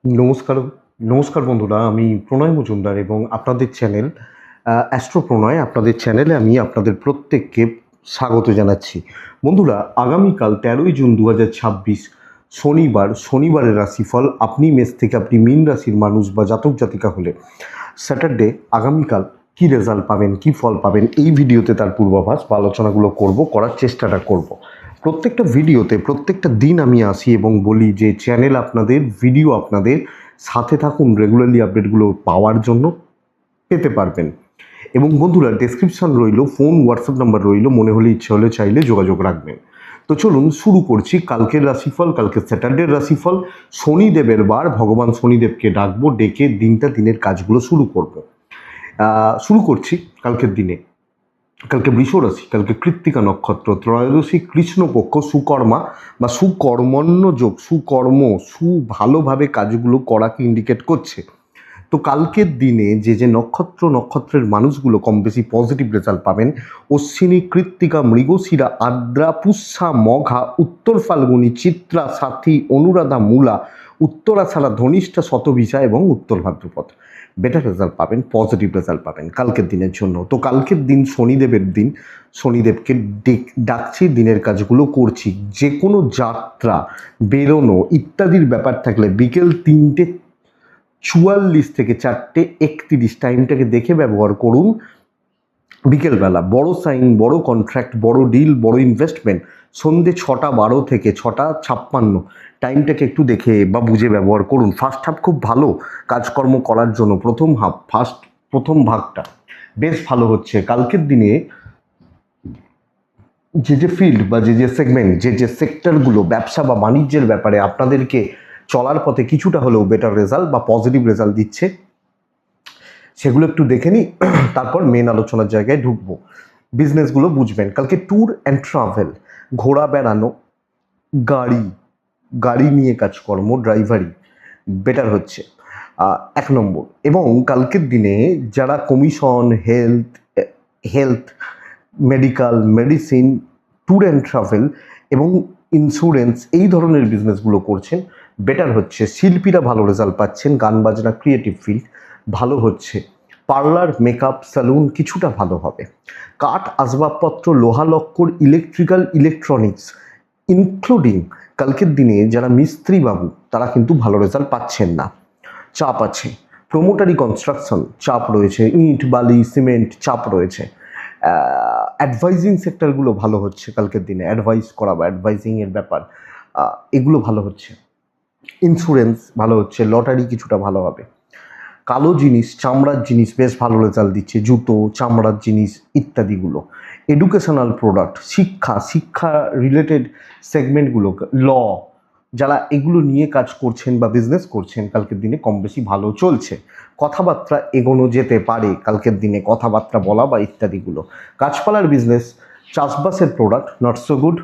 নমস্কার, নমস্কার বন্ধুরা। আমি প্রণয় মজুমদার এবং আপনাদের চ্যানেল অ্যাস্ট্রো প্রণয়, আপনাদের চ্যানেলে আমি আপনাদের প্রত্যেককে স্বাগত জানাচ্ছি। বন্ধুরা, আগামীকাল 13ই জুন 2026 শনিবারের রাশিফল, আপনি মেষ থেকে আপনি মীন রাশির মানুষ বা জাতক জাতিকা হলে স্যাটারডে আগামীকাল কী রেজাল্ট পাবেন, কী ফল পাবেন, এই ভিডিওতে তার পূর্বাভাস বা আলোচনাগুলো করার চেষ্টাটা করব। প্রত্যেকটা ভিডিওতে প্রত্যেকটা দিন আমি আসি এবং বলি যে চ্যানেল আপনাদের, ভিডিও আপনাদের, সাথে থাকুন, রেগুলারলি আপডেটগুলো পাওয়ার জন্য পেতে পারবেন। এবং বন্ধুরা, ডেসক্রিপশন রইল, ফোন হোয়াটসঅ্যাপ নাম্বার রইল, মনে হলে ইচ্ছে হলে চাইলে যোগাযোগ রাখবেন। তো চলুন শুরু করছি কালকের রাশিফল, কালকে স্যাটারডের রাশিফল। শনিদেবের বার, ভগবান শনিদেবকে ডাকবো, ডেকে দিনের কাজগুলো শুরু করছি কালকের দিনে। কালকে বৃষ রাশি, কালকে কৃত্তিকা নক্ষত্র, ত্রয়োদশী কৃষ্ণপক্ষ, সুকর্মা বা সুকর্মণ্য যোগ, ভালোভাবে কাজগুলো করাকে ইন্ডিকেট করছে। তো কালকের দিনে যে নক্ষত্রের মানুষগুলো কম বেশি পজিটিভ রেজাল্ট পাবেন: অশ্বিনী, কৃত্তিকা, মৃগশিরা, আদ্রা, পুষ্যা, মঘা, উত্তর ফাল্গুনী, চিত্রা, সাথী, অনুরাধা, মূলা, উত্তরাষাঢ়া, ধনিষ্ঠা, শতভিষা এবং উত্তর ভাদ্রপদ। বেটার রেজাল্ট পাবেন, পজিটিভ রেজাল্ট পাবেন কালকের দিনের জন্য। তো কালকের দিন শনিদেবের দিন, শনিদেবকে ডাকছি, দিনের কাজগুলো করছি। যে কোনো যাত্রা, বেরোনো ইত্যাদির ব্যাপার থাকলে বিকেল 3:44 থেকে 4:31 টাইমটাকে দেখে ব্যবহার করুন। বিকেলবেলা বড় সাইন, বড় কন্ট্রাক্ট, বড় ডিল, বড় ইনভেস্টমেন্ট সন্ধ্যে 6:12 থেকে 6:56 টাইমটাকে একটু দেখে বা বুঝে ব্যবহার করুন। ফার্স্ট হাফ খুব ভালো কাজকর্ম করার জন্য, প্রথম ভাগটা বেশ ভালো হচ্ছে। কালকের দিনে যে ফিল্ড বা যে সেগমেন্ট, যে সেক্টরগুলো ব্যবসা বা বাণিজ্যের ব্যাপারে আপনাদেরকে চলার পথে কিছুটা হলেও বেটার রেজাল্ট বা পজিটিভ রেজাল্ট দিচ্ছে, সেগুলো একটু দেখে নিই, তারপর মেন আলোচনার জায়গায় ঢুকবো। বিজনেসগুলো বুঝবেন। কালকে ট্যুর অ্যান্ড ট্রাভেল, ঘোরা বেড়ানো, গাড়ি নিয়ে কাজকর্ম, ড্রাইভারি বেটার হচ্ছে 1 নম্বর। এবং কালকের দিনে যারা commission, health, medical, medicine, tour and travel এবং ইন্স্যুরেন্স, এই ধরনের বিজনেসগুলো করছেন, বেটার হচ্ছে। শিল্পীরা ভালো রেজাল্ট পাচ্ছেন, গান বাজনা, ক্রিয়েটিভ ফিল্ড ভালো হচ্ছে। পার্লার, মেকআপ, স্যালুন কিছুটা ভালো হবে। কাঠ, আসবাবপত্র, লোহা লক্কর, ইলেকট্রনিক্স ইনক্লুডিং কালকের দিনে যারা মিস্ত্রি বাবু, তারা কিন্তু ভালো রেজাল্ট পাচ্ছেন না, চাপ আছে। প্রোমোটারি কনস্ট্রাকশন চাপ রয়েছে, ইট বালি সিমেন্ট চাপ রয়েছে। অ্যাডভাইজিং সেক্টরগুলো ভালো হচ্ছে কালকের দিনে, অ্যাডভাইস করা বা অ্যাডভাইজিংয়ের ব্যাপার, এগুলো ভালো হচ্ছে। ইন্স্যুরেন্স ভালো হচ্ছে, লটারি কিছুটা ভালো হবে। কালো জিনিস, চামড়ার জিনিস বেশ ভালো রেজাল্ট দিচ্ছে, জুতো, চামড়ার জিনিস ইত্যাদিগুলো। এডুকেশনাল প্রোডাক্ট, শিক্ষা রিলেটেড সেগমেন্টগুলো, যারা এগুলো নিয়ে কাজ করছেন বা বিজনেস করছেন, কালকের দিনে কম বেশি ভালো চলছে। কথাবার্তা এগোনো যেতে পারে কালকের দিনে, কথাবার্তা বলা বা ইত্যাদিগুলো। গাছপালার বিজনেস, চাষবাসের প্রোডাক্ট নট সো গুড।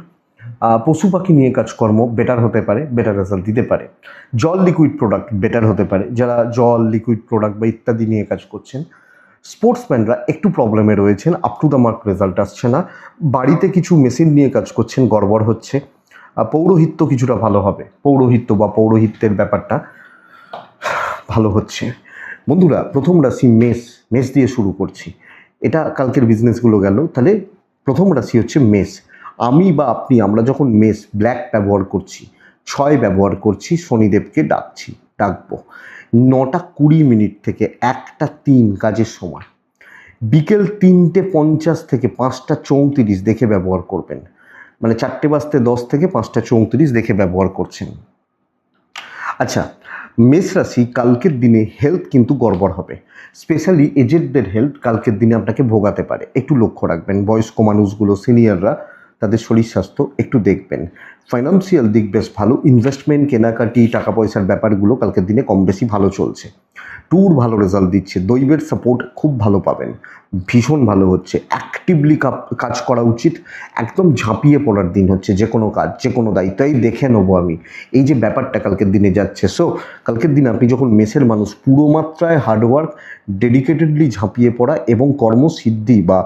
পশু পাখি নিয়ে কাজকর্ম বেটার হতে পারে, বেটার রেজাল্ট দিতে পারে। জল, লিকুইড প্রোডাক্ট বেটার হতে পারে, যারা জল, লিকুইড প্রোডাক্ট বা ইত্যাদি নিয়ে কাজ করছেন। স্পোর্টসম্যানরা একটু প্রবলেমে রয়েছেন, up to the mark result আসছে না। বাড়িতে কিছু মেশিন নিয়ে কাজ করছেন, গড়বড় হচ্ছে। পৌরোহিত্য কিছুটা ভালো হবে, পৌরোহিত্য বা পৌরোহিত্যের ব্যাপারটা ভালো হচ্ছে। বন্ধুরা, প্রথম রাশি মেষ দিয়ে শুরু করছি। এটা কালকের বিজনেসগুলো গেল, তাহলে প্রথম রাশি হচ্ছে মেষ। আমরা যখন ব্ল্যাক ব্যবহার করছি, 6 ব্যবহার করছি, শনিদেবকে ডাকবো 9:20 থেকে 1:03 কাজের সময়। বিকেল 3:50 থেকে 5:34 দেখে ব্যবহার করবেন, মানে 4:10 থেকে 5:34 দেখে ব্যবহার করছেন। আচ্ছা, মেষ রাশি, কালকের দিনে হেলথ কিন্তু গড়বড় হবে। স্পেশালি এজেডদের হেলথ কালকের দিনে আপনাকে ভোগাতে পারে, একটু লক্ষ্য রাখবেন। বয়স্ক মানুষগুলো, সিনিয়ররা, তাদের শরীর স্বাস্থ্য একটু দেখবেন। ফাইন্যান্সিয়াল দিক বেশ ভালো, ইনভেস্টমেন্ট, কেনাকাটি, টাকা পয়সার ব্যাপারগুলো কালকের দিনে কম বেশি ভালো চলছে। ট্যুর ভালো রেজাল্ট দিচ্ছে, দৈবের সাপোর্ট খুব ভালো পাবেন, ভীষণ ভালো হচ্ছে। অ্যাক্টিভলি কাজ করা উচিত, একদম ঝাঁপিয়ে পড়ার দিন হচ্ছে। যে কোনো কাজ, যে কোনো দায়িত্ব এই দেখে নেবো আমি, এই যে ব্যাপারটা কালকের দিনে যাচ্ছে। সো কালকের দিন আপনি যখন মেসের মানুষ, পুরো মাত্রায় হার্ডওয়ার্ক, ডেডিকেটেডলি ঝাঁপিয়ে পড়া এবং কর্মসিদ্ধি বা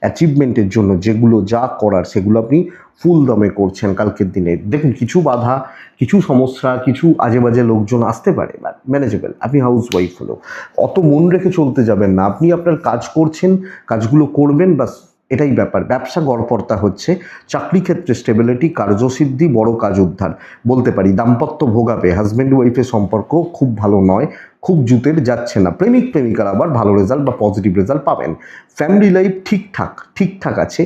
অ্যাচিভমেন্টের জন্য যেগুলো যা করার সেগুলো আপনি ফুল দমে করছেন কালকের দিনে। দেখুন, কিছু বাধা, কিছু সমস্যা, কিছু আজে বাজে লোকজন আসতে পারে, বাট ম্যানেজেবল। আপনি হাউস ওয়াইফ হলেও অত মন রেখে চলতে যাবেন না। আপনি আপনার কাজ করছেন, কাজগুলো করবেন, বাস এটাই ব্যাপার। ব্যবসা গড়পড়তা হচ্ছে, চাকরি ক্ষেত্রে স্টেবিলিটি, কার্যসিদ্ধি, বড় কাজ উদ্ধার বলতে পারি। দাম্পত্য ভোগাবে, হাজব্যান্ড ওয়াইফের সম্পর্ক খুব ভালো নয়, খুব জুতের যাচ্ছে না। প্রেমিক প্রেমিকার আবার ভালো রেজাল্ট বা পজিটিভ রেজাল্ট পাবেন। ফ্যামিলি লাইফ ঠিকঠাক আছে,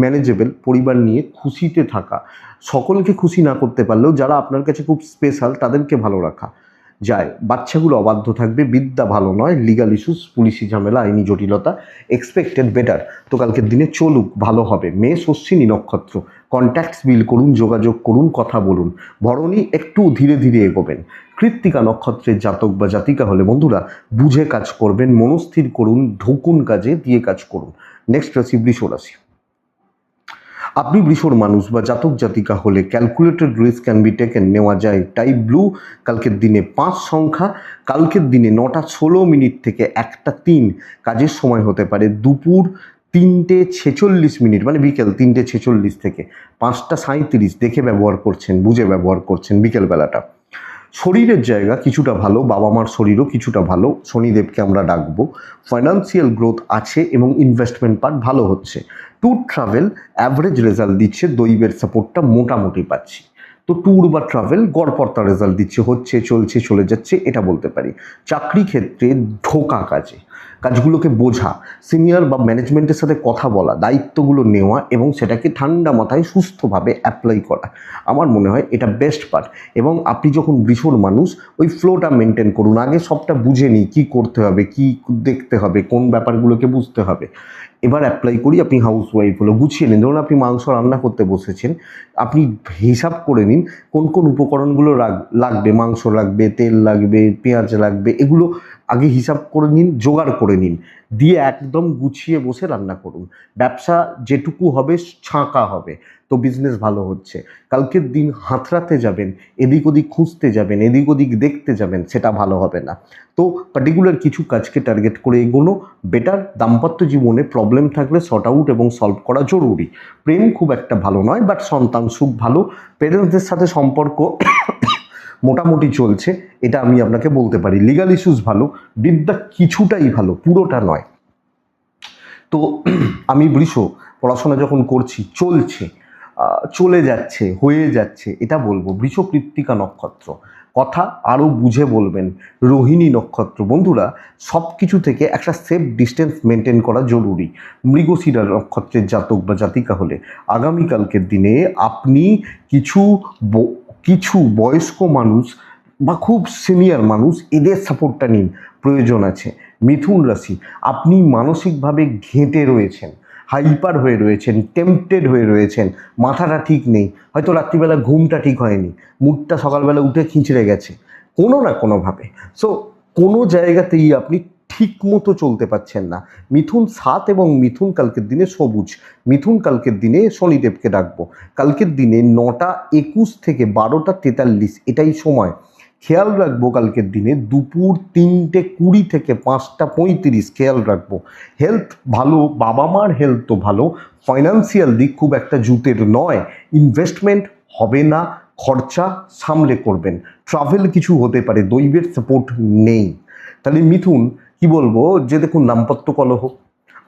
ম্যানেজেবল। পরিবার নিয়ে খুশিতে থাকা, সকলকে খুশি না করতে পারলেও যারা আপনার কাছে খুব স্পেশাল তাদেরকে ভালো রাখা যায়। বাচ্চাগুলো অবাধ্য থাকবে, বিদ্যা ভালো নয়, লিগাল ইস্যুস, পুলিশি ঝামেলা, আইনি জটিলতা, এক্সপেক্টেড বেটার। তো কালকের দিনে চলুক, ভালো হবে। মেষ অশ্বিনী নক্ষত্র, কন্ট্যাক্টস বিল করুন, যোগাযোগ করুন, কথা বলুন। ভরণী একটু ধীরে ধীরে এগোবেন। কৃত্তিকা নক্ষত্রের জাতক বা জাতিকা হলে বন্ধুরা বুঝে কাজ করবেন, মনস্থির করুন, ঢুকুন কাজে, দিয়ে কাজ করুন। নেক্সট রাশি বৃষ রাশি। আপনি বৃষর মানুষ বা জাতক জাতিকা হলে calculated risk can be taken, নেওয়া যায়। টাইপ ব্লু, কালকের দিনে 5 সংখ্যা, কালকের দিনে 9টা 16 মিনিট থেকে 1টা 3 কাজের সময় হতে পারে। দুপুর 3টে 46 মিনিট মানে বিকেল 3টে 46 থেকে 5টা 37 দেখে ব্যবহার করছেন, বুঝে ব্যবহার করছেন বিকেলবেলাটা। শরীরের জায়গা কিছুটা ভালো, বাবা মার শরীরও কিছুটা ভালো, শনিদেবকে আমরা ডাকবো। ফাইন্যান্সিয়াল গ্রোথ আছে এবং ইনভেস্টমেন্ট পার্ট ভালো হচ্ছে। ট্যুর ট্রাভেল অ্যাভারেজ রেজাল্ট দিচ্ছে, দৈবের সাপোর্টটা মোটামুটি পাচ্ছি। তো ট্যুর বা ট্রাভেল গড়পড়তা রেজাল্ট দিচ্ছে, হচ্ছে, চলছে, চলে যাচ্ছে, এটা বলতে পারি। চাকরি ক্ষেত্রে ঢোকা কাজে, কাজগুলোকে বোঝা, সিনিয়র বা ম্যানেজমেন্টের সাথে কথা বলা, দায়িত্বগুলো নেওয়া এবং সেটাকে ঠান্ডা মাথায় সুস্থভাবে অ্যাপ্লাই করা, আমার মনে হয় এটা বেস্ট পার্ট। এবং আপনি যখন বৃষর মানুষ, ওই ফ্লোটা মেনটেন করুন, আগে সবটা বুঝে নিই কী করতে হবে, কী দেখতে হবে, কোন ব্যাপারগুলোকে বুঝতে হবে, এবার অ্যাপ্লাই করি। আপনি হাউস ওয়াইফ হলো, গুছিয়ে নিন। ধরুন আপনি মাংস রান্না করতে বসেছেন, আপনি হিসাব করে নিন কোন কোন উপকরণগুলো লাগবে। মাংস লাগবে, তেল লাগবে, পেঁয়াজ লাগবে, এগুলো আগে হিসাব করে নিন, জোগাড় করে নিন, দিয়ে একদম গুছিয়ে বসে রান্না করুন। ব্যবসা যেটুকু হবে ছাঁকা হবে, তো বিজনেস ভালো হচ্ছে। কালকের দিন হাতড়াতে যাবেন, এদিক ওদিক খুঁজতে যাবেন, এদিক ওদিক দেখতে যাবেন, সেটা ভালো হবে না। তো পার্টিকুলার কিছু কাজকে টার্গেট করে এগোনো বেটার। দাম্পত্য জীবনে প্রবলেম থাকলে সর্ট আউট এবং সলভ করা জরুরি। প্রেম খুব একটা ভালো নয়, বাট সন্তান সুখ ভালো। পেরেন্টসদের সাথে সম্পর্ক মোটামুটি চলছে, এটা আমি আপনাকে বলতে পারি। লিগাল ইস্যুস ভালো, বিদ্যা কিছুটাই ভালো, পুরোটা নয়। তো আমি বৃষ, পড়াশোনা যখন করছি চলছে, চলে যাচ্ছে, হয়ে যাচ্ছে, এটা বলবো। বৃষ কৃত্তিকা নক্ষত্র, কথা আরও বুঝে বলবেন। রোহিণী নক্ষত্র, বন্ধুরা সব কিছু থেকে একটা সেফ ডিস্টেন্স মেনটেন করা জরুরি। মৃগশিরা নক্ষত্রের জাতক বা জাতিকা হলে আগামীকালকের দিনে আপনি কিছু বয়স্ক মানুষ বা খুব সিনিয়র মানুষ, এদের সাপোর্টটা নিন, প্রয়োজন আছে। মিথুন রাশি, আপনি মানসিকভাবে ঘেঁটে রয়েছেন, হাইপার হয়ে রয়েছেন, টেম্পটেড হয়ে রয়েছেন, মাথাটা ঠিক নেই, হয়তো রাত্রিবেলা ঘুমটা ঠিক হয়নি, মুডটা সকালবেলা উঠে খিঁচড়ে গেছে কোনো না কোনোভাবে। সো কোনো জায়গাতেই আপনি ঠিক মতো চলতে পারছেন না। মিথুন 7 এবং মিথুন কালকের দিনে সবুজ। মিথুন কালকের দিনে শনিদেবকে ডাকবো। কালকের দিনে 9টা 21 থেকে 12টা 43 এটাই সময়। খেয়াল রাখবো কালকের দিনে দুপুর 3টে 20 থেকে 5টা 35 খেয়াল রাখবো। হেলথ ভালো, বাবা মার হেলথ তো ভালো। ফাইন্যান্সিয়াল দিক খুব একটা জুতের নয়, ইনভেস্টমেন্ট হবে না, খরচা সামলে করবেন। ট্রাভেল কিছু হতে পারে, দৈবের সাপোর্ট নেই। তাহলে মিথুন কি বলবো, যে দেখুন দাম্পত্য কলহ,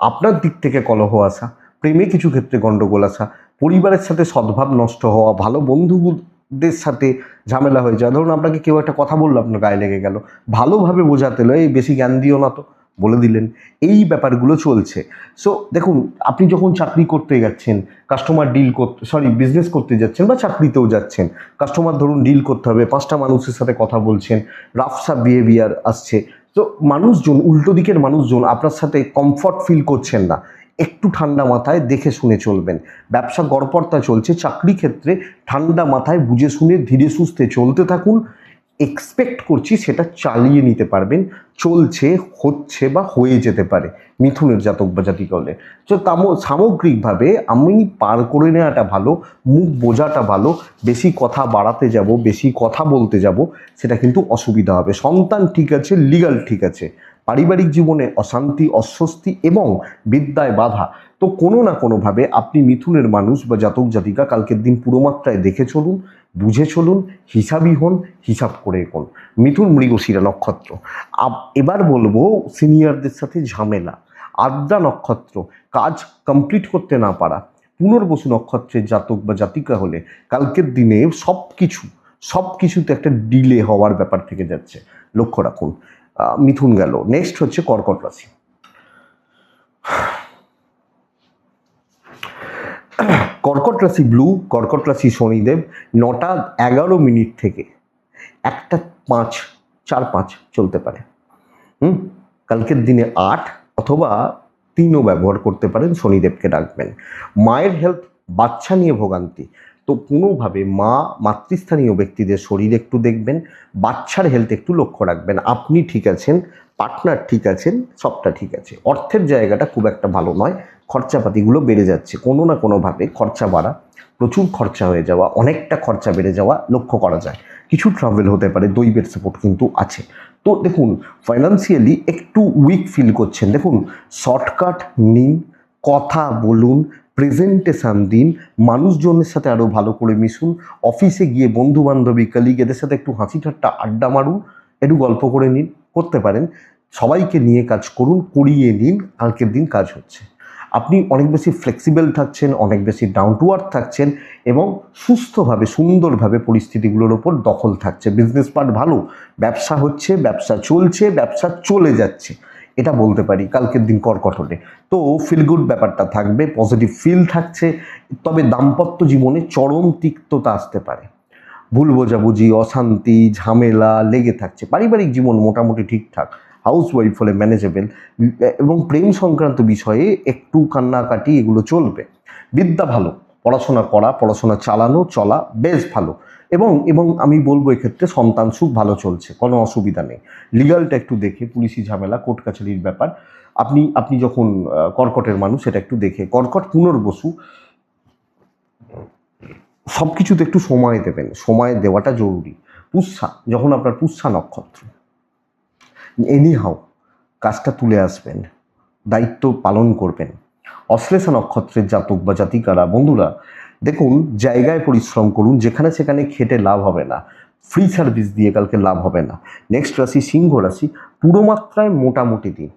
আপনার দিক থেকে কলহ আসা, প্রেমে কিছু ক্ষেত্রে গণ্ডগোল আসা, পরিবারের সাথে সদ্ভাব নষ্ট হওয়া, ভালো বন্ধুদের সাথে ঝামেলা হয়ে যায়। ধরুন আপনাকে কেউ একটা কথা বললো, আপনার গায়ে লেগে গেল, ভালোভাবে বোঝাতে হলো, এই বেশি জ্ঞান দিও না তো, বলে দিলেন, এই ব্যাপারগুলো চলছে। সো দেখুন, আপনি যখন চাকরি করতে যাচ্ছেন, কাস্টমার বিজনেস করতে যাচ্ছেন বা চাকরিতেও যাচ্ছেন, কাস্টমার ধরুন ডিল করতে হবে, 5টা মানুষের সাথে কথা বলছেন, রাফসা বিহেভিয়ার আসছে, তো মানুষজন, উল্টো দিকের মানুষজন আপনার সাথে কমফর্ট ফিল করছেন না, একটু ঠান্ডা মাথায় দেখে শুনে চলবেন। ব্যবসা গড়পড়তা চলছে, চাকরি ক্ষেত্রে ঠান্ডা মাথায় বুঝে শুনে ধীরে সুস্থে চলতে থাকুন। এক্সপেক্ট করছি সেটা চালিয়ে নিতে পারবেন, চলছে, হচ্ছে বা হয়ে যেতে পারে মিথুনের জাতক বা জাতিকা হলে। তো সামগ্রিকভাবে আমি পার করে নেওয়াটা ভালো, মুখ বোঝাটা ভালো। বেশি কথা বাড়াতে যাব, বেশি কথা বলতে যাব, সেটা কিন্তু অসুবিধা হবে। সন্তান ঠিক আছে, লিগাল ঠিক আছে, পারিবারিক জীবনে অশান্তি, অস্বস্তি এবং বিদ্যায় বাধা। তো কোনো না কোনোভাবে আপনি মিথুনের মানুষ বা জাতক জাতিকা কালকের দিন পুরো মাত্রায় দেখে চলুন, বুঝে চলুন, হিসাবই হন, হিসাব করে এগোন। মিথুন মৃগশিরা নক্ষত্র। এবার বলবো সিনিয়রদের সাথে ঝামেলা। আদ্রা নক্ষত্র, কাজ কমপ্লিট করতে না পারা। পুনর্বসু নক্ষত্রের জাতক বা জাতিকা হলে কালকের দিনে সব কিছুতে একটা ডিলে হওয়ার ব্যাপার থেকে যাচ্ছে, লক্ষ্য রাখুন। মিথুন গেল, নেক্সট হচ্ছে কর্কট রাশি। কর্কট রাশি ব্লু, কর্কট রাশি শনিদেব 9টা 11 থেকে 1টা 4-5 চলতে পারে। কালকের দিনে 8 অথবা 3ও ব্যবহার করতে পারেন, শনিদেবকে ডাকবেন। মায়ের হেলথ, বাচ্চা নিয়ে ভোগান্তি। তো কোনোভাবে মাতৃস্থানীয় ব্যক্তিদের শরীর একটু দেখবেন, বাচ্চার হেলথ একটু লক্ষ্য রাখবেন। আপনি ঠিক আছেন, পার্টনার ঠিক আছেন, সবটা ঠিক আছে। অর্থের জায়গাটা খুব একটা ভালো নয়, খরচাপাতিগুলো বেড়ে যাচ্ছে, কোনো না কোনোভাবে খরচা বাড়া, প্রচুর খরচা হয়ে যাওয়া, অনেকটা খরচা বেড়ে যাওয়া লক্ষ্য করা যায়। কিছু ট্রাভেল হতে পারে, দৈবের সাপোর্ট কিন্তু আছে। তো দেখুন ফাইন্যান্সিয়ালি একটু উইক ফিল করছেন, দেখুন শর্টকাট নিন, কথা বলুন, প্রেজেন্টেশন দিন, মানুষজনের সাথে আরও ভালো করে মিশুন, অফিসে গিয়ে বন্ধু বান্ধবী কালিগ এদের সাথে একটু হাসি ঠাট্টা আড্ডা মারুন, একটু গল্প করে নিন, করতে পারেন। সবাইকে নিয়ে কাজ করুন, করিয়ে নিন, কালকের দিন কাজ হচ্ছে। আপনি অনেক বেশি ফ্লেক্সিবল থাকছেন, অনেক বেশি ডাউন টু আর্থ থাকছেন এবং সুস্থভাবে সুন্দরভাবে পরিস্থিতিগুলোর ওপর দখল থাকছে। বিজনেস পার্ট ভালো, ব্যবসা হচ্ছে, ব্যবসা চলছে, ব্যবসা চলে যাচ্ছে, এটা বলতে পারি কালকের দিন কর্কট হলে। তো ফিল গুড ব্যাপারটা থাকবে, পজিটিভ ফিল থাকছে। তবে দাম্পত্য জীবনে চরম তিক্ততা আসতে পারে, ভুল বোঝাবুঝি, অশান্তি, ঝামেলা লেগে থাকছে। পারিবারিক জীবন মোটামুটি ঠিকঠাক, হাউস ওয়াইফ হলে ম্যানেজেবল এবং প্রেম সংক্রান্ত বিষয়ে একটু কান্নাকাটি এগুলো চলবে। বিদ্যা ভালো, পড়াশোনা করা, পড়াশোনা চালানো, চলা বেশ ভালো। এবং আমি বলবো এক্ষেত্রে সন্তান সুখ ভালো চলছে, কোনো অসুবিধা নেই। লিগালটা একটু দেখে, পুলিশি ঝামেলা, কোর্ট কাছারির ব্যাপার, আপনি যখন কর্কটের মানুষ এটা একটু দেখে। কর্কট পুনর্বসু, সব কিছুতে একটু সময় দেবেন, সময় দেওয়াটা জরুরি। পুষ্যা, যখন আপনার পুষ্যা নক্ষত্র, এনিহাও কাজটা তুলে আসবেন, দায়িত্ব পালন করবেন। অশ্লেষা নক্ষত্রের জাতক বা জাতিকারা বন্ধুরা দেখুন, জায়গায় পরিশ্রম করুন, যেখানে সেখানে খেটে লাভ হবে না, ফ্রি সার্ভিস দিয়ে কালকে লাভ হবে না। নেক্সট রাশি সিংহ রাশি, পুরো মাত্রায় মোটামুটি দিন,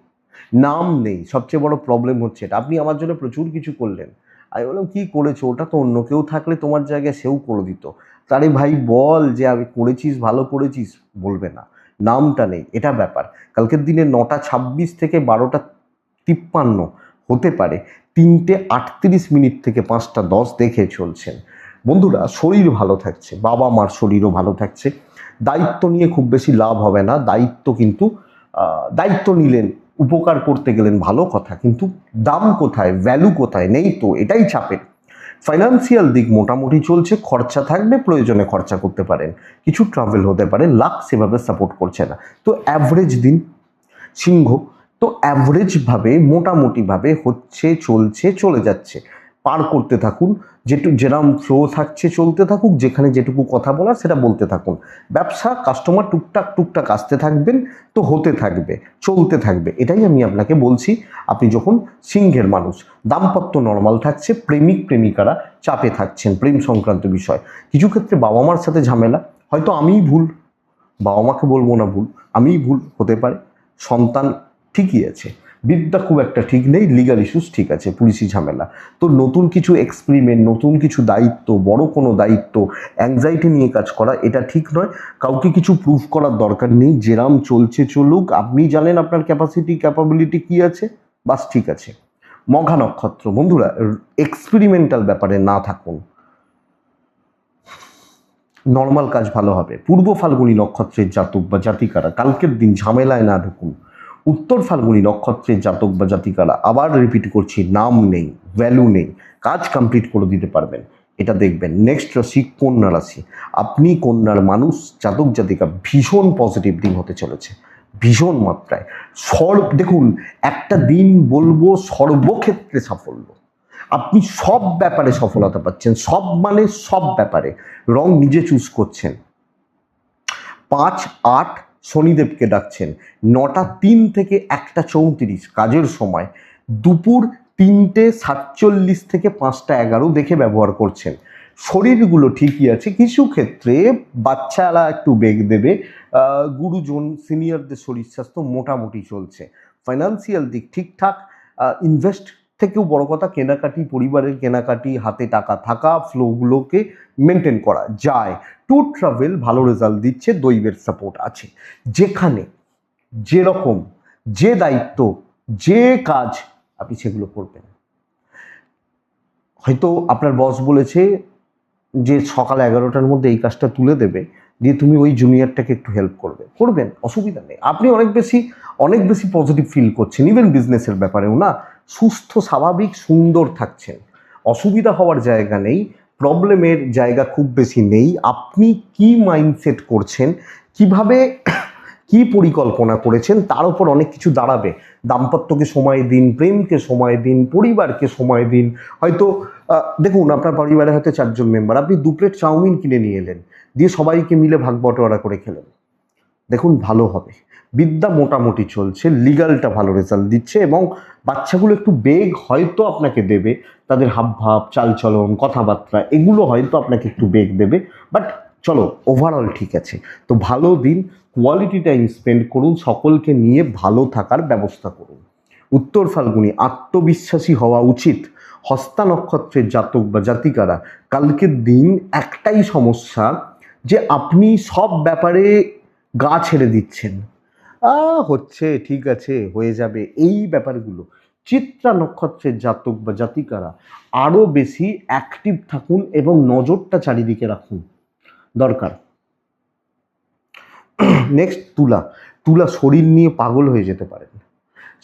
নাম নেই, সবচেয়ে বড় প্রবলেম হচ্ছে এটা। আপনি আমার জন্য প্রচুর কিছু করলেন, আমি বললাম কী করেছো, ওটা তো অন্য কেউ থাকলে তোমার জায়গায় সেও করে দিত। তারে ভাই বল যে আমি করেছিস, ভালো করেছিস, বলবে না, নামটা নেই, এটা ব্যাপার। কালকের দিনে 9টা 26 থেকে 12টা 53 হতে পারে, 3টে 38 থেকে 5টা 10 দেখে চলছেন। বন্ধুরা শরীর ভালো থাকছে, বাবা মার শরীরও ভালো থাকছে। দায়িত্ব নিয়ে খুব বেশি লাভ হবে না, দায়িত্ব নিলেন, উপকার করতে গেলেন, ভালো কথা, কিন্তু দাম কোথায়, ভ্যালু কোথায়, নেই তো, এটাই চাপের। ফাইন্যান্সিয়াল দিক মোটামুটি চলছে, খরচা থাকবে, প্রয়োজনে খরচা করতে পারেন, কিছু ট্রাভেল হতে পারে, লাক সেভাবে সাপোর্ট করছে না। তো অ্যাভারেজ দিন সিংহ, তো অ্যাভারেজভাবে মোটামুটিভাবে হচ্ছে, চলছে, চলে যাচ্ছে, পার করতে থাকুন। যেরকম ফ্লো থাকছে চলতে থাকুক, যেখানে যেটুকু কথা বলার সেটা বলতে থাকুন। ব্যবসা কাস্টমার টুকটাক আসতে থাকবেন, তো হতে থাকবে, চলতে থাকবে, এটাই আমি আপনাকে বলছি। আপনি যখন সিংহের মানুষ, দাম্পত্য নর্মাল থাকছে, প্রেমিক প্রেমিকারা চাপে থাকছেন, প্রেম সংক্রান্ত বিষয়, কিছু ক্ষেত্রে বাবা মার সাথে ঝামেলা, হয়তো আমিই ভুল, বাবা মাকে বলবো না ভুল, আমিই ভুল হতে পারে। সন্তান ঠিকই আছে, বিদ্যা খুব একটা ঠিক নেই, লিগাল ইস্যুস ঠিক আছে, পুলিশি ঝামেলা। তো নতুন কিছু এক্সপেরিমেন্ট, নতুন কিছু দায়িত্ব, বড় কোনো দায়িত্ব, অ্যাংজাইটি নিয়ে কাজ করা, এটা ঠিক নয়। কাউকে কিছু প্রুফ করার দরকার নেই, যেরাম চলছে চলুক, আপনি জানেন আপনার ক্যাপাবিলিটি কী আছে, বাস ঠিক আছে। মঘা নক্ষত্র বন্ধুরা, এক্সপেরিমেন্টাল ব্যাপারে না থাকুন, নর্মাল কাজ ভালো হবে। পূর্ব ফাল্গুনী নক্ষত্রের জাতক বা জাতিকারা কালকের দিন ঝামেলায় না ঢুকুন। উত্তর ফাল্গুনী নক্ষত্রের জাতক বা জাতিকারা, আবার রিপিট করছি, নাম নেই, ভ্যালু নেই, কাজ কমপ্লিট করে দিতে পারবেন, এটা দেখবেন। নেক্সট রাশি কন্যা রাশি, আপনি কন্যার মানুষ, জাতক জাতিকা ভীষণ পজিটিভ দিন হতে চলেছে, ভীষণ মাত্রায়। দেখুন একটা দিন বলবো সর্বক্ষেত্রে সাফল্য, আপনি সব ব্যাপারে সফলতা পাচ্ছেন, সব মানে সব ব্যাপারে। রং নিজে চুজ করছেন, 5, 8, শনিদেবকে ডাকছেন। 9টা 3 থেকে 1টা 34 কাজের সময়। দুপুর 3টে 47 থেকে 5টা 11 দেখে ব্যবহার করছেন। শরীরগুলো ঠিকই আছে, কিছু ক্ষেত্রে বাচ্চারা একটু বেগ দেবে, গুরুজন সিনিয়রদের শরীর স্বাস্থ্য মোটামুটি চলছে। ফাইন্যান্সিয়াল দিক ঠিকঠাক। ইনভেস্ট থেকেও বড় কথা কেনাকাটি, পরিবারের কেনাকাটি, হাতে টাকা থাকা, ফ্লোগুলোকে মেনটেন করা যায়। ট্যুর ট্রাভেল ভালো রেজাল্ট দিচ্ছে, দৈবের সাপোর্ট আছে। যেখানে যেরকম যে দায়িত্ব যে কাজ আপনি সেগুলো করবেন। হয়তো আপনার বস বলেছে যে সকাল 11টার মধ্যে এই কাজটা তুলে দেবে, দিয়ে তুমি ওই জুনিয়রটাকে একটু হেল্প করবেন, অসুবিধা নেই। আপনি অনেক বেশি পজিটিভ ফিল করছেন, ইভেন বিজনেসের ব্যাপারেও না, সুস্থ স্বাভাবিক সুন্দর থাকছেন, অসুবিধা হওয়ার জায়গা নেই, প্রবলেমের জায়গা খুব বেশি নেই। আপনি কি মাইন্ডসেট করছেন, কিভাবে কি পরিকল্পনা করেছেন, তার উপর অনেক কিছু দাঁড়াবে। দাম্পত্যকে সময় দিন, প্রেমকে সময় দিন, পরিবারকে সময় দিন। হয়তো দেখুন, আপনার পরিবারে হয়তো 4জন মেম্বার, আপনি 2 প্লেট চাউমিন কিনে নিয়ে এলেন, দিয়ে সবাইকে মিলে ভাগ বটোয়ারা করে খেলেন, দেখুন ভালো হবে। বিদ্যা মোটামুটি চলছে, লিগালটা ভালো রেজাল্ট দিচ্ছে, এবং বাচ্চাগুলো একটু বেগ হয়তো আপনাকে দেবে, তাদের হাবভাব, চালচলন, কথাবার্তা এগুলো হয়তো আপনাকে একটু বেগ দেবে, বাট চলো ওভারঅল ঠিক আছে। তো ভালো দিন, কোয়ালিটি টাইম স্পেন্ড করুন, সকলকে নিয়ে ভালো থাকার ব্যবস্থা করুন। উত্তর ফাল্গুনি, আত্মবিশ্বাসী হওয়া উচিত। হস্তা নক্ষত্রের জাতক বা জাতিকারা, কালকের দিন একটাই সমস্যা যে আপনি সব ব্যাপারে গা ছেড়ে দিচ্ছেন, হচ্ছে ঠিক আছে হয়ে যাবে, এই ব্যাপারগুলো। চিত্রা নক্ষত্রের জাতক বা জাতিকারা আরও বেশি অ্যাক্টিভ থাকুন এবং নজরটা চারিদিকে রাখুন, দরকার। নেক্সট তুলা শরীর নিয়ে পাগল হয়ে যেতে পারেন,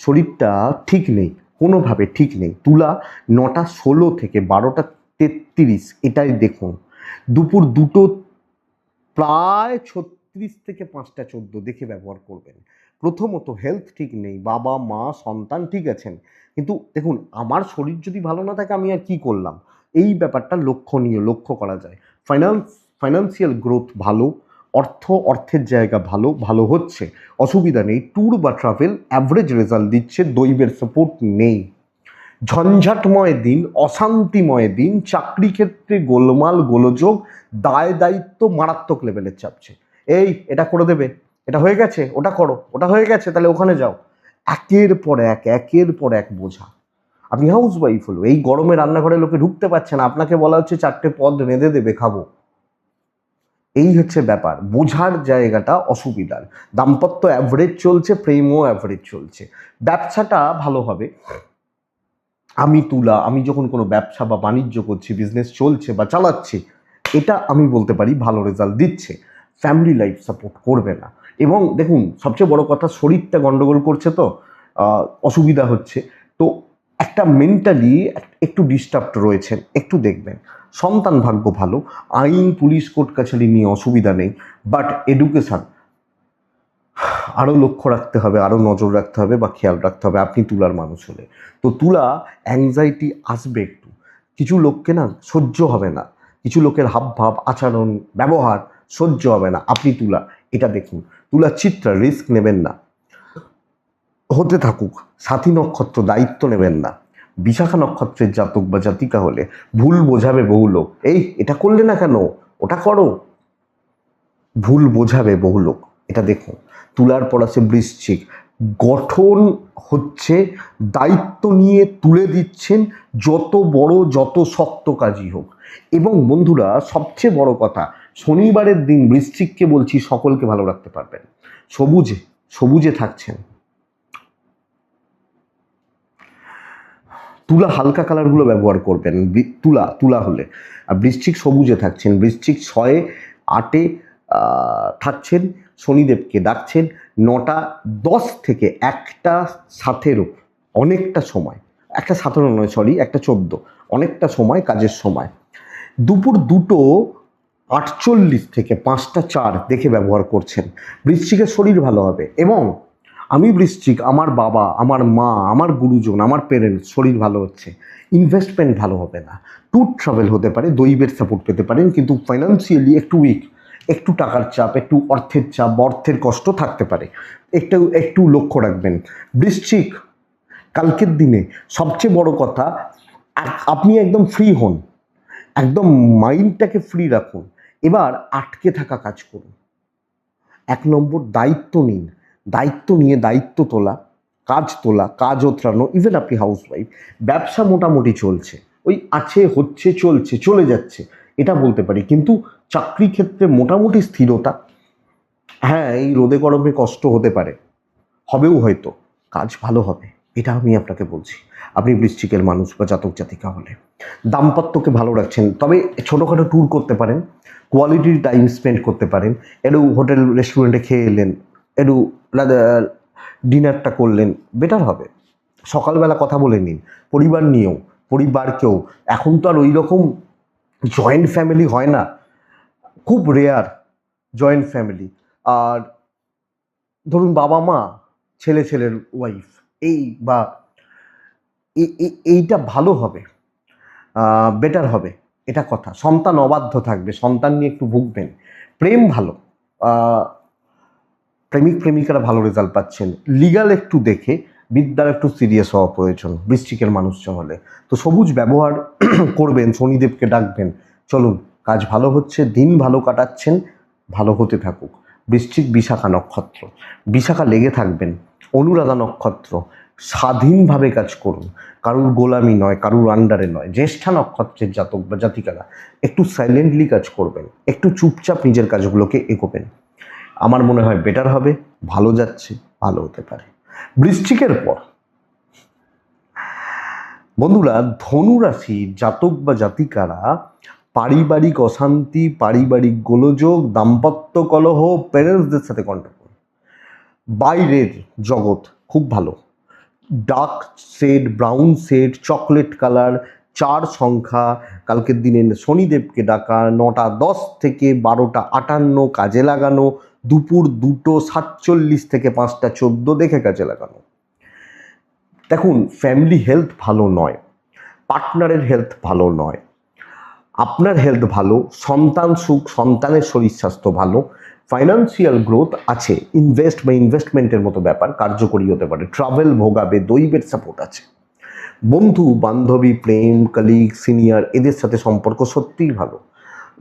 শরীরটা ঠিক নেই, কোনোভাবে ঠিক নেই। তুলা 9টা 16 থেকে 12টা 33 এটাই দেখুন। দুপুর 2টো প্রায় 36 থেকে 5টা 14 দেখে ব্যবহার করবেন। প্রথমত হেলথ ঠিক নেই, বাবা মা সন্তান ঠিক আছেন, কিন্তু দেখুন আমার শরীর যদি ভালো না থাকে আমি আর কি করলাম, এই ব্যাপারটা লক্ষণীয়, লক্ষ্য করা যায়। ফাইন্যান্সিয়াল গ্রোথ ভালো, অর্থের জায়গা ভালো হচ্ছে, অসুবিধা নেই। ট্যুর বা ট্রাভেল অ্যাভারেজ রেজাল্ট দিচ্ছে, দৈবের সাপোর্ট নেই। ঝঞ্ঝাটময় দিন, অশান্তিময় দিন, চাকরি ক্ষেত্রে গোলমাল গোলযোগ, দায় দায়িত্ব মারাত্মক লেভেলের চাপছে। এটা করে দেবে, এটা হয়ে গেছে, ওটা করো, ওটা হয়ে গেছে তাহলে ওখানে যাও, একের পর এক বোঝা। আপনি হাউস ওয়াইফ হলো, এই গরমে রান্নাঘরে লোকে ঢুকতে পারছে না, আপনাকে বলা হচ্ছে 4টে পদ রেঁধে দেবে, খাবো। এই হচ্ছে ব্যাপার, বোঝার জায়গাটা অসুবিধার। দাম্পত্য অ্যাভারেজ চলছে, প্রেমও অ্যাভারেজ চলছে। ব্যবসাটা ভালো হবে। আমি যখন কোনো ব্যবসা বা বাণিজ্য করছি, বিজনেস চলছে বা চালাচ্ছি, এটা আমি বলতে পারি ভালো রেজাল্ট দিচ্ছে। ফ্যামিলি লাইফ সাপোর্ট করবে না, এবং দেখুন সবচেয়ে বড় কথা, শরীরটা গন্ডগোল করছে, তো অসুবিধা হচ্ছে, তো একটা মেন্টালি একটু ডিস্টার্বড রয়েছেন, একটু দেখবেন। সন্তান ভাগ্য ভালো, আইন পুলিশ কোর্ট কাছারি নিয়ে অসুবিধা নেই, বাট এডুকেশান আরও লক্ষ্য রাখতে হবে, আরও নজর রাখতে হবে বা খেয়াল রাখতে হবে আপনি তুলার মানুষ হলে। তো তুলা অ্যাংজাইটি আসবে একটু, কিছু লোককে না সহ্য হবে না, কিছু লোকের হাবভাব, আচরণ, ব্যবহার সহ্য হবে না, আপনি তুলা এটা দেখুন। তুলা চিত্রা, রিস্ক নেবেন না, হতে থাকুক। সাথী নক্ষত্র, দায়িত্ব নেবেন না। বিশাখা নক্ষত্রের জাতক বা জাতিকা হলে ভুল বোঝাবে বহু লোক, এটা করলে না কেন, ওটা করো, ভুল বোঝাবে বহু লোক, এটা দেখুন। তুলার পর আছে বৃশ্চিক, গঠন হচ্ছে, দায়িত্ব নিয়ে তুলে দিচ্ছেন, যত বড় যত শক্ত কাজই হোক। এবং বন্ধুরা সবচেয়ে বড় কথা, শনিবারের দিন বৃশ্চিককে বলছি সকলকে ভালো রাখতে পারবেন, সবুজে থাকছেন। তুলা হালকা কালারগুলো ব্যবহার করবেন, তুলা হলে। আর বৃশ্চিক সবুজে থাকছেন, বৃশ্চিক 6-8 থাকছেন, শনিদেবকে ডাকছেন। 9টা 10 থেকে 1টা 17, অনেকটা সময়, 1টা 17 নয়, সরি 1টা 14, অনেকটা সময় কাজের সময়। দুপুর 2টো 48 থেকে 5টা 4 দেখে ব্যবহার করছেন, বৃশ্চিকের শরীর ভালো হবে। এবং আমি বৃশ্চিক, আমার বাবা, আমার মা, আমার গুরুজন, আমার পেরেন্টস শরীর ভালো হচ্ছে, ইনভেস্টমেন্ট ভালো হবে না। ট্যুর ট্রাভেল হতে পারে, দৈবের সাপোর্ট পেতে পারেন, কিন্তু ফাইন্যান্সিয়ালি একটু উইক, একটু টাকার চাপ, একটু অর্থের চাপ বা অর্থের কষ্ট থাকতে পারে, একটু একটু লক্ষ্য রাখবেন। বৃশ্চিক, কালকের দিনে সবচেয়ে বড় কথা, আপনি একদম ফ্রি হন, একদম মাইন্ডটাকে ফ্রি রাখুন, এবার আটকে থাকা কাজ করুন। 1 নম্বর, দায়িত্ব নিন, দায়িত্ব নিয়ে দায়িত্ব তোলা, কাজ ওঠানো। ইভেন আপনি হাউসওয়াইফ, ব্যবসা মোটামুটি চলছে, ওই আছে, হচ্ছে, চলছে, চলে যাচ্ছে, এটা বলতে পারি। কিন্তু চাকরি ক্ষেত্রে মোটামুটি স্থিরতা। হ্যাঁ, এই রোদে গরমে কষ্ট হতে পারে, হবেও হয়তো, কাজ ভালো হবে, এটা আমি আপনাকে বলছি, আপনি বৃশ্চিকের মানুষ বা জাতক জাতিকা হলে। দাম্পত্যকে ভালো রাখছেন, তবে ছোটোখাটো ট্যুর করতে পারেন, কোয়ালিটি টাইম স্পেন্ড করতে পারেন, একটু হোটেল রেস্টুরেন্টে খেয়ে এলেন, একটু ডিনারটা করলেন, বেটার হবে। সকালবেলা কথা বলে নিন পরিবার নিয়েও, পরিবারকেও। এখন তো আর ওই রকম জয়েন্ট ফ্যামিলি হয় না, খুব রেয়ার জয়েন্ট ফ্যামিলি। আর ধরুন বাবা মা, ছেলের ওয়াইফ, এই বা এইটা ভালো হবে, বেটার হবে, এটা কথা। সন্তান অবাধ্য থাকবে, সন্তান নিয়ে একটু ভুগবেন। প্রেম ভালো, প্রেমিক প্রেমিকারা ভালো রেজাল্ট পাচ্ছেন। লিগাল একটু দেখে, বিদ্যার একটু সিরিয়াস হওয়া প্রয়োজন বৃশ্চিকের মানুষজন হলে। তো সবুজ ব্যবহার করবেন, শনিদেবকে ডাকবেন, চলুন কাজ ভালো হচ্ছে, দিন ভালো কাটাচ্ছেন, ভালো হতে থাকুক। বৃশ্চিক, বিশাখা নক্ষত্র, বিশাখা লেগে থাকবেন। অনুরাধা নক্ষত্র, স্বাধীনভাবে কাজ করুন, কারুর গোলামি নয়, কারুর আন্ডারে নয়। জ্যেষ্ঠা নক্ষত্রের জাতক বা জাতিকারা একটু সাইলেন্টলি কাজ করবেন, একটু চুপচাপ নিজের কাজগুলোকে এগোবেন, আমার মনে হয় বেটার হবে, ভালো যাচ্ছে, ভালো হতে পারে। বৃশ্চিকের পর বন্ধুরা, ধনু রাশির জাতক বা জাতিকারা পারিবারিক অশান্তি, পারিবারিক গোলযোগ, দাম্পত্য কলহ, প্যারেন্টসদের সাথে কন্ট্যাক্ট, বাইরের জগৎ খুব ভালো। Dark shade, brown shade, chocolate colour, 4 সংখ্যা, কালকের দিনে শনিদেবকে ডাকা, 9টা 10 থেকে 12টা 58 কাজে লাগানো, দুপুর 2:47 থেকে 5টা 14 দেখে কাজে লাগানো। দেখুন, ফ্যামিলি হেলথ ভালো নয়, পার্টনারের হেলথ ভালো নয়, আপনার হেলথ ভালো, সন্তান সুখ, সন্তানের শরীর স্বাস্থ্য ভালো, ফাইন্যান্সিয়াল গ্রোথ আছে, ইনভেস্টমেন্টের মতো ব্যাপার কার্যকরী হতে পারে, ট্রাভেল ভোগাবে, দৈবের সাপোর্ট আছে। বন্ধু বান্ধবী, প্রেম, কলিগ, সিনিয়র, এদের সাথে সম্পর্ক সত্যিই ভালো।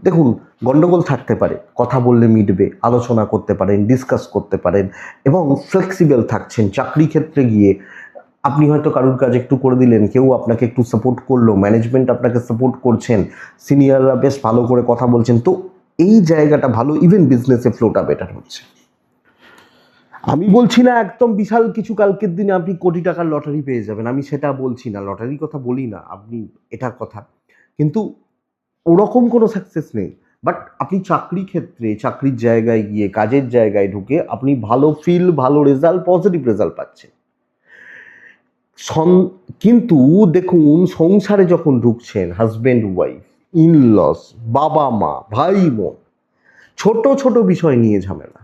দেখুন, গণ্ডগোল থাকতে পারে, কথা বললে মিটবে, আলোচনা করতে পারেন, ডিসকাস করতে পারেন, এবং ফ্লেক্সিবল থাকছেন। চাকরি ক্ষেত্রে গিয়ে আপনি হয়তো কারুর কাজ একটু করে দিলেন, কেউ আপনাকে একটু সাপোর্ট করলো, ম্যানেজমেন্ট আপনাকে সাপোর্ট করছেন, সিনিয়ররা বেশ ভালো করে কথা বলছেন, তো এই জায়গাটা ভালো। ইভেন বিজনেসে ফ্লোটা বেটার হচ্ছে। আমি বলছি না একদম বিশাল কিছু কালকের দিনে আপনি কোটি টাকার লটারি পেয়ে যাবেন, আমি সেটা বলছি না, লটারির কথা বলি না, আপনি এটার কথা, কিন্তু ওরকম কোনো সাকসেস নেই। বাট আপনি চাকরি ক্ষেত্রে, চাকরির জায়গায় গিয়ে, কাজের জায়গায় ঢুকে আপনি ভালো ফিল, ভালো রেজাল্ট, পজিটিভ রেজাল্ট পাচ্ছেন। কিন্তু দেখুন, সংসারে যখন ঢুকছেন, হাজব্যান্ড ওয়াইফ, ইনলস, বাবা মা, ভাই বোন, ছোট ছোট বিষয় নিয়ে ঝামেলা,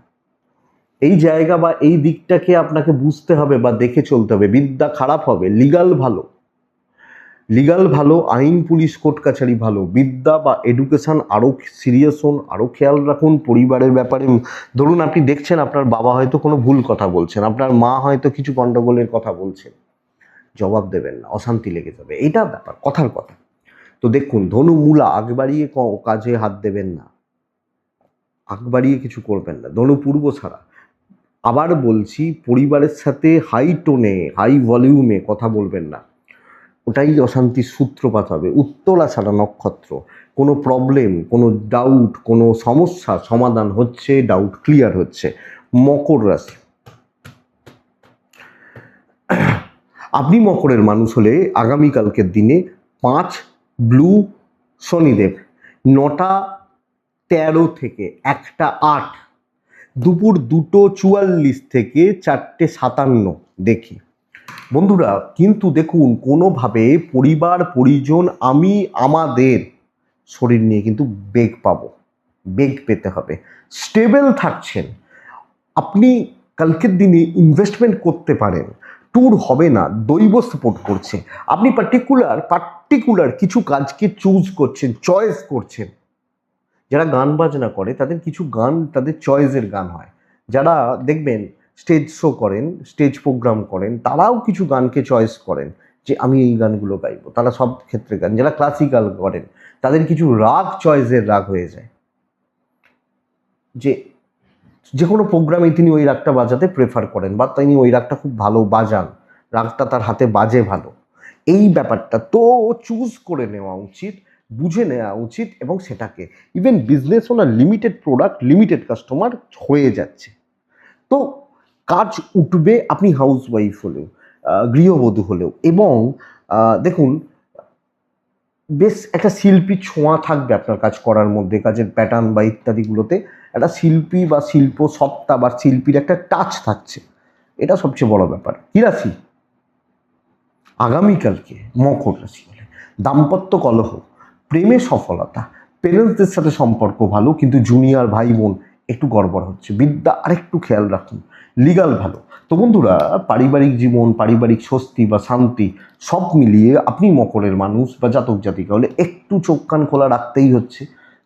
এই জায়গা বা এই দিকটাকে আপনাকে বুঝতে হবে বা দেখে চলতে হবে। বিদ্যা খারাপ হবে, লিগাল ভালো, আইন পুলিশ কোর্ট কাছারি ভালো, বিদ্যা বা এডুকেশন আরও সিরিয়াস হন, আরও খেয়াল রাখুন পরিবারের ব্যাপারে। ধরুন আপনি দেখছেন আপনার বাবা হয়তো কোনো ভুল কথা বলছেন, আপনার মা হয়তো কিছু গণ্ডগোলের কথা বলছেন, জবাব দেবেন না, অশান্তি লেগে যাবে, এটা ব্যাপার, কথার কথা। তো দেখুন, ধনু মূলা, আগ বাড়িয়ে কাজে হাত দেবেন না, আগ বাড়িয়ে কিছু করবেন না। ধনু পূর্ব ছাড়া, আবার বলছি, পরিবারের সাথে হাই টোনে, হাই ভলিউমে কথা বলবেন না, ওটাই অশান্তির সূত্রপাত হবে। উত্তরা ছাড়া নক্ষত্র, কোনো প্রবলেম, কোনো ডাউট, কোনো সমস্যা সমাধান হচ্ছে, ডাউট ক্লিয়ার হচ্ছে। মকর রাশি, আপনি মকরের মানুষ হলে আগামীকালকের দিনে 5 ব্লু শনিদেব, 9টা 13 থেকে 1টা 8, দুপুর 2:44 থেকে 4টে 57 দেখি বন্ধুরা। কিন্তু দেখুন, কোনোভাবে পরিবার পরিজন, আমাদের শরীর নিয়ে কিন্তু বেগ পেতে হবে। স্টেবল থাকছেন আপনি, কালকের দিনে ইনভেস্টমেন্ট করতে পারেন, ট্যুর হবে না, দৈব সাপোর্ট করছে। আপনি পার্টিকুলার কিছু কাজকে চয়েস করছেন, যারা গান বাজনা করে তাদের কিছু গান তাদের চয়েসের গান হয়। যারা দেখবেন স্টেজ শো করেন, স্টেজ প্রোগ্রাম করেন, তারাও কিছু গানকে চয়েস করেন যে আমি এই গানগুলো গাইবো। তারা সব ক্ষেত্রে গান, যারা ক্লাসিক্যাল করেন তাদের কিছু রাগ চয়েসের রাগ হয়ে যায়, যে যে কোনো প্রোগ্রামে তিনি ওই রাগটা বাজাতে প্রেফার করেন বা তিনি ওই রাগটা খুব ভালো বাজান, রাগটা তার হাতে বাজে ভালো। এই ব্যাপারটা তো চুজ করে নেওয়া উচিত, বুঝে নেওয়া উচিত, এবং সেটাকে even business owner limited product limited customer হয়ে যাচ্ছে, তো কাজ উঠবে আপনি হাউস ওয়াইফ হলেও, গৃহবধূ হলেও। এবং দেখুন, বেশ একটা শিল্পী ছোঁয়া থাকবে আপনার কাজ করার মধ্যে, কাজের প্যাটার্ন বা ইত্যাদিগুলোতে একটা শিল্পী বা শিল্প সত্তা বা শিল্পীর একটা টাচ থাকছে, এটা সবচেয়ে বড় ব্যাপার। কি রাশি? আগামীকালকে মকর রাশি বলে দাম্পত্য কলহ, প্রেমে সফলতা, পেরেন্টসদের সাথে সম্পর্ক ভালো, কিন্তু জুনিয়র ভাই বোন একটু গড়বড় হচ্ছে, বিদ্যা আরেকটু খেয়াল রাখুন, লিগাল ভালো। তো বন্ধুরা, পারিবারিক জীবন, পারিবারিক স্বস্তি বা শান্তি সব মিলিয়ে আপনি মকরের মানুষ বা জাতক জাতিকা হলে একটু চোখ কান খোলা রাখতেই হচ্ছে,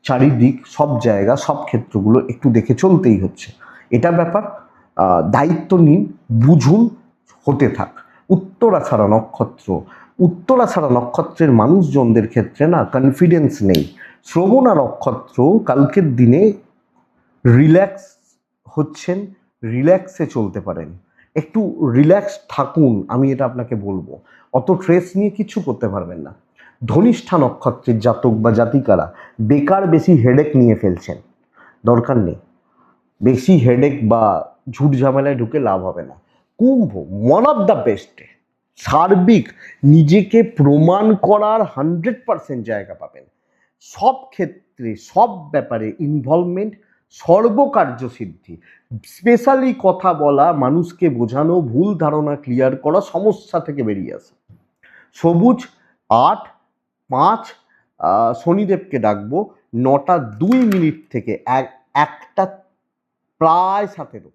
চারিদিক সব জায়গা সব ক্ষেত্রগুলো একটু দেখে চলতেই হচ্ছে, এটা ব্যাপার। দায়িত্ব নিন, বুঝুন, হতে থাক। উত্তরাষাঢ়া নক্ষত্র, উত্তরাষাঢ়া নক্ষত্রের মানুষজনদের ক্ষেত্রে না কনফিডেন্স নেই। শ্রবণা নক্ষত্র, কালকের দিনে রিল্যাক্স হচ্ছেন, রিল্যাক্সে চলতে পারেন, একটু রিল্যাক্স থাকুন, আমি এটা আপনাকে বলবো। অত স্ট্রেস নিয়ে কিছু করতে পারবেন না। ধনিষ্ঠা নক্ষত্রের জাতক বা জাতিকারা বেকার বেশি হেডেক নিয়ে ফেলছেন, দরকার নেই, বেশি হেডেক বা ঝুট ঝামেলায় ঢুকে লাভ হবে না। কুম্ভ, ওয়ান অফ দ্য বেস্ট, সার্বিক নিজেকে প্রমাণ করার 100% জায়গা পাবেন, সব ক্ষেত্রে সব ব্যাপারে ইনভলভমেন্ট, সর্বকার্য সিদ্ধি, স্পেশালি কথা বলা, মানুষকে বোঝানো, ভুল ধারণা ক্লিয়ার করা, সমস্যা থেকে বেরিয়ে আসা। সবুজ 8:05, শনিদেবকে ডাকবো 9:02 থেকে 1টা প্রায় 17,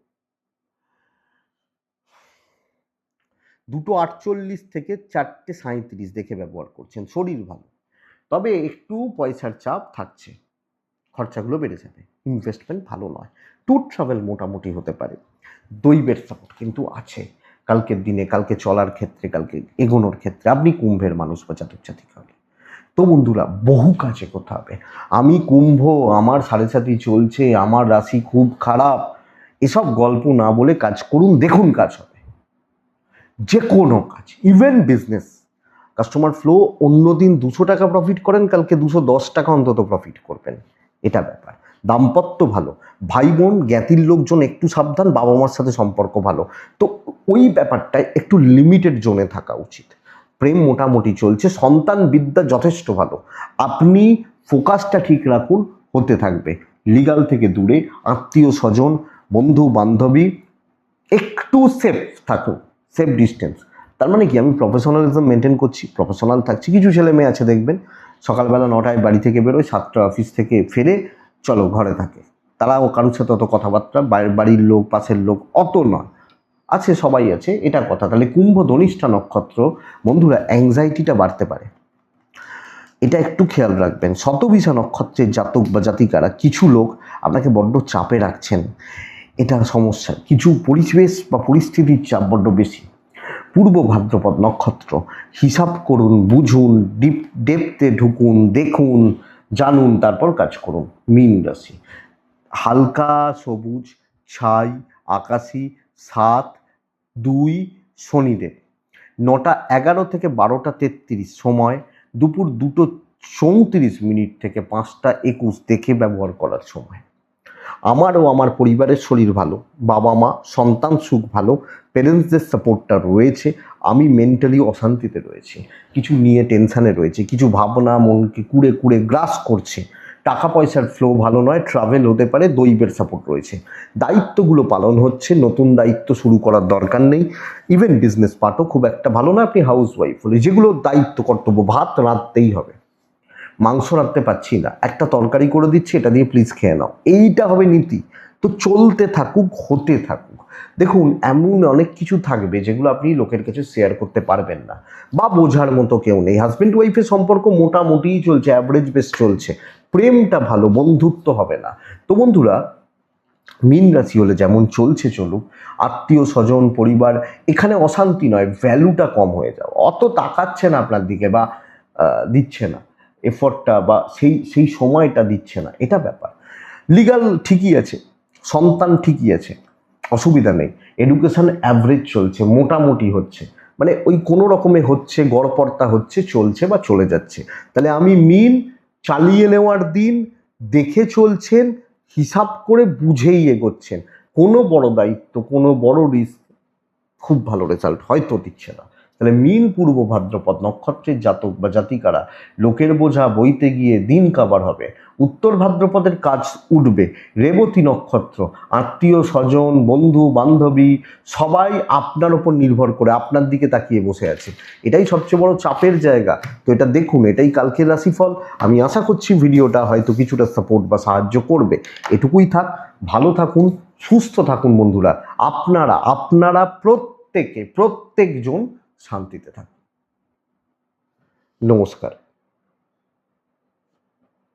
2:48 থেকে 4:37 দেখে ব্যবহার করছেন, শরীর ভালো, তবে একটু পয়সার চাপ থাকছে, খরচাগুলো বেড়ে যাবে, ইনভেস্টমেন্ট ভালো নয়, ট্যুর ট্রাভেল মোটামুটি হতে পারে, দৈবের সাপোর্ট কিন্তু আছে কালকের দিনে, কালকে চলার ক্ষেত্রে, কালকে এগোনোর ক্ষেত্রে আপনি কুম্ভের মানুষ বা জাতক জাতিকা হলে। তো বন্ধুরা, বহু কাজে করতে হবে। আমি কুম্ভ, আমার 7.5 চলছে, আমার রাশি খুব খারাপ, এসব গল্প না বলে কাজ করুন, দেখুন কাজ হবে, যে কোনো কাজ, ইভেন বিজনেস। কাস্টমার ফ্লো, অন্যদিন 200 টাকা প্রফিট করেন, কালকে 210 টাকা অন্তত প্রফিট করবেন, এটা ব্যাপার। দাম্পত্য ভালো, ভাই বোন জ্ঞাতির লোকজন একটু সাবধান, বাবা মার সাথে সম্পর্ক ভালো, তো ওই ব্যাপারটায় একটু লিমিটেড জোনে থাকা উচিত। প্রেম মোটামুটি চলছে, সন্তান বিদ্যা যথেষ্ট ভালো, আপনি ফোকাসটা ঠিক রাখুন, হতে থাকবে। লিগাল থেকে দূরে, আত্মীয় স্বজন, বন্ধু বান্ধবী একটু সেফ থাকুন, সেফ ডিস্টেন্স। তার মানে কি, আমি প্রফেশনালিজম মেনটেন করছি, প্রফেশনাল থাকছি। কিছু ছেলে মেয়ে আছে দেখবেন সকালবেলা 9টায় বাড়ি থেকে বেরোয়, 7টা অফিস থেকে ফেরে চলো ঘরে থাকে, তারাও কারোর সাথে অত কথাবার্তা, বাড়ির লোক পাশের লোক অত নয়, আছে সবাই আছে, এটা কথা। তাহলে কুম্ভ ধনিষ্ঠা নক্ষত্র বন্ধুরা, অ্যাংজাইটিটা বাড়তে পারে, এটা একটু খেয়াল রাখবেন। শতভিষা নক্ষত্রের জাতক বা জাতিকারা কিছু লোক আপনাকে বড্ড চাপে রাখছেন, এটা সমস্যা, কিছু পরিবেশ বা পরিস্থিতির চাপ বড্ড বেশি। পূর্ব ভাদ্রপদ নক্ষত্র, হিসাব করুন, বুঝুন, ডেপথে ঢুকুন, দেখুন, জানুন, তারপর কাজ করুন। মীন রাশি, হালকা সবুজ, ছাই, আকাশি, 7:02 শনিদেব, 9:11 থেকে 12:33 সময়, দুপুর 2:34 থেকে 5:21 দেখে ব্যবহার করার সময়। আমার ও আমার পরিবারের শরীর ভালো, বাবা মা সন্তান সুখ ভালো, পেরেন্টসদের সাপোর্টটা রয়েছে, আমি মেন্টালি অশান্তিতে রয়েছি, কিছু নিয়ে টেনশানে রয়েছে, কিছু ভাবনা মনকে কুড়ে কুড়ে গ্রাস করছে, টাকা পয়সার ফ্লো ভালো নয়, ট্রাভেল হতে পারে, দৈবের সাপোর্ট রয়েছে, দায়িত্বগুলো পালন হচ্ছে, নতুন দায়িত্ব শুরু করার দরকার নেই। ইভেন বিজনেস পার্টও খুব একটা ভালো না, আপনি হাউস ওয়াইফ হলে যেগুলো দায়িত্ব কর্তব্য, ভাত রাঁধতেই হবে, মাংস রাঁধতে পারছি না, একটা তরকারি করে দিচ্ছি, এটা দিয়ে প্লিজ খেয়ে নাও, এইটা হবে নীতি। তো চলতে থাকুক, হতে থাকুক। দেখুন, এমন অনেক কিছু থাকবে যেগুলো আপনি লোকের কাছে শেয়ার করতে পারবেন না, বা বোঝার মতো কেউ নেই। হাজব্যান্ড ওয়াইফের সম্পর্ক মোটামুটিই চলছে, অ্যাভারেজ বেস চলছে, প্রেমটা ভালো, বন্ধুত্ব হবে না। তো বন্ধুরা, মীন রাশি হলে যেমন চলছে চলুক, আত্মীয় স্বজন পরিবার এখানে অশান্তি নয়, ভ্যালুটা কম হয়ে যাও, অত তাকাচ্ছে না আপনার দিকে বা দিচ্ছে না এফর্টটা বা সেই সময়টা দিচ্ছে না, এটা ব্যাপার। লিগাল ঠিকই আছে, সন্তান ঠিকই আছে, অসুবিধা নেই। এডুকেশন অ্যাভারেজ চলছে, মোটামুটি হচ্ছে, মানে ওই কোনো রকমে হচ্ছে, গড়পড়তা হচ্ছে, চলছে বা চলে যাচ্ছে। তাহলে আমি মীন, চালিয়ে নেওয়ার দিন, দেখে চলছেন, হিসাব করে বুঝেই এগোচ্ছেন। কোনো বড় দায়িত্ব, কোনো বড় রিস্ক, খুব ভালো রেজাল্ট হয়তো দিচ্ছে না। তাহলে মীন পূর্ব ভাদ্রপদ নক্ষত্রের জাতক বা জাতিকারা লোকের বোঝা বইতে গিয়ে দিন কাবার হবে। উত্তর ভাদ্রপদের কাজ উঠবে। রেবতী নক্ষত্র, আত্মীয় স্বজন বন্ধু বান্ধবী সবাই আপনার ওপর নির্ভর করে আপনার দিকে তাকিয়ে বসে আছে, এটাই সবচেয়ে বড় চাপের জায়গা। তো এটা দেখুন, এটাই কালকের রাশিফল। আমি আশা করছি ভিডিওটা হয়তো কিছুটা সাপোর্ট বা সাহায্য করবে। এটুকুই থাক, ভালো থাকুন, সুস্থ থাকুন বন্ধুরা। আপনারা প্রত্যেকজন শান্তিতে থাকুন। নমস্কার।